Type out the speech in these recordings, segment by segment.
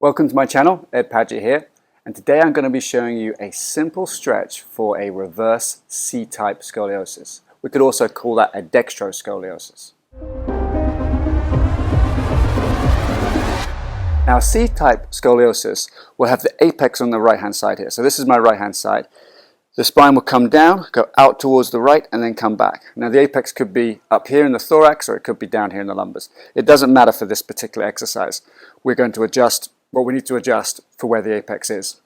Welcome to my channel, Ed Paget here, and today I'm going to be showing you a simple stretch for a reverse C-type scoliosis. We could also call that a dextroscoliosis. Now, C-type scoliosis will have the apex on the right-hand side here. So this is my right-hand side. The spine will come down, go out towards the right, and then come back. Now, the apex could be up here in the thorax, or it could be down here in the lumbars. It doesn't matter for this particular exercise. We're going to adjust what we need to adjust for where the apex is.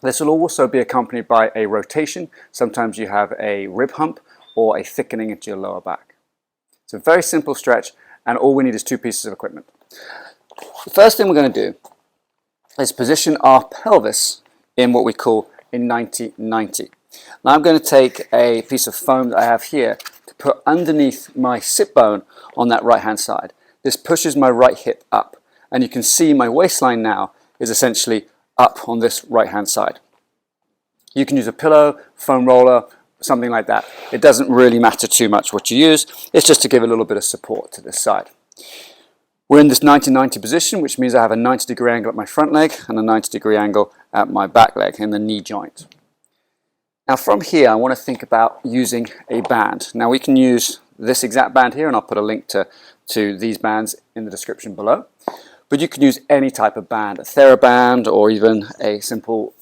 This will also be accompanied by a rotation. Sometimes you have a rib hump or a thickening into your lower back. It's a very simple stretch, and all we need is two pieces of equipment. The first thing we're going to do is position our pelvis in what we call a 90-90. Now I'm going to take a piece of foam that I have here to put underneath my sit bone on that right hand side. This pushes my right hip up, and you can see my waistline now is essentially up on this right hand side. You can use a pillow, foam roller, something like that. It doesn't really matter too much what you use. It's just to give a little bit of support to this side. We're in this 90-90 position, which means I have a 90-degree angle at my front leg and a 90-degree angle at my back leg in the knee joint. Now from here, I want to think about using a band. Now we can use this exact band here, and I'll put a link to these bands in the description below. But you can use any type of band, a TheraBand or even a simple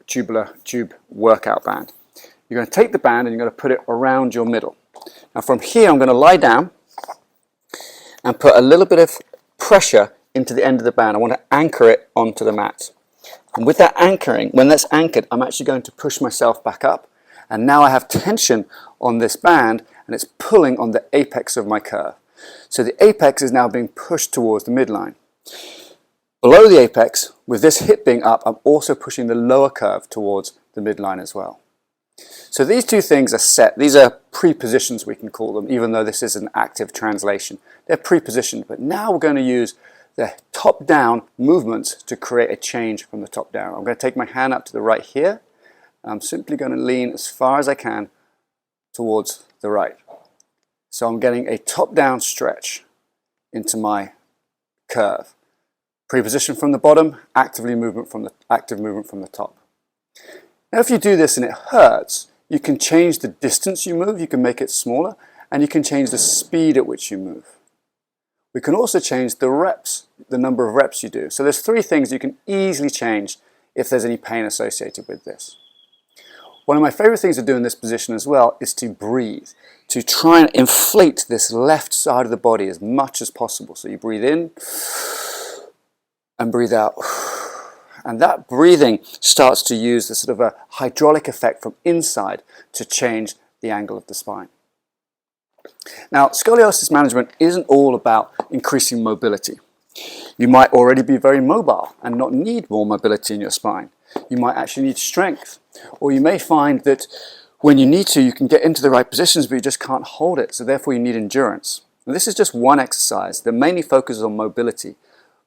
tubular tube workout band. You're going to take the band and you're going to put it around your middle. Now from here, I'm going to lie down and put a little bit of pressure into the end of the band. I want to anchor it onto the mat. And with that anchoring, when that's anchored, I'm actually going to push myself back up. And now I have tension on this band, and it's pulling on the apex of my curve. So the apex is now being pushed towards the midline. Below the apex, with this hip being up, I'm also pushing the lower curve towards the midline as well. So these two things are set. These are prepositions, we can call them, even though this is an active translation. They're prepositioned, but now we're going to use the top-down movements to create a change from the top down. I'm going to take my hand up to the right here. I'm simply going to lean as far as I can towards the right. So I'm getting a top-down stretch into my curve. Preposition from the bottom, active movement from the top. Now if you do this and it hurts, you can change the distance you move, you can make it smaller, and you can change the speed at which you move. We can also change the reps, the number of reps you do. So there's three things you can easily change if there's any pain associated with this. One of my favorite things to do in this position as well is to breathe, to try and inflate this left side of the body as much as possible. So you breathe in and breathe out. And that breathing starts to use the sort of a hydraulic effect from inside to change the angle of the spine. Now, scoliosis management isn't all about increasing mobility. You might already be very mobile and not need more mobility in your spine. You might actually need strength, or you may find that when you need to, you can get into the right positions, but you just can't hold it, so therefore you need endurance. And this is just one exercise that mainly focuses on mobility,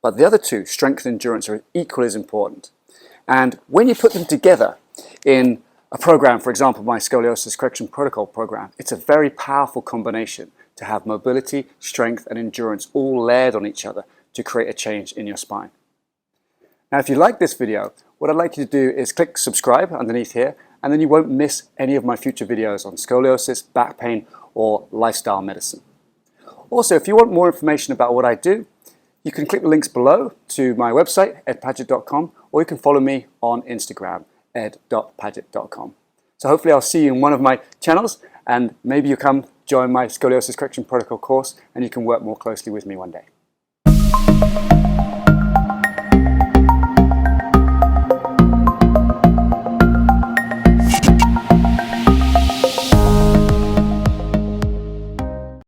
but the other two, strength and endurance, are equally as important. And when you put them together in a program, for example, my scoliosis correction protocol program, it's a very powerful combination to have mobility, strength, and endurance all layered on each other to create a change in your spine. Now, if you like this video, what I'd like you to do is click subscribe underneath here, and then you won't miss any of my future videos on scoliosis, back pain, or lifestyle medicine. Also, if you want more information about what I do, you can click the links below to my website, edpaget.com, or you can follow me on Instagram, ed.paget.com. So hopefully I'll see you in one of my channels, and maybe you come join my scoliosis correction protocol course and you can work more closely with me one day.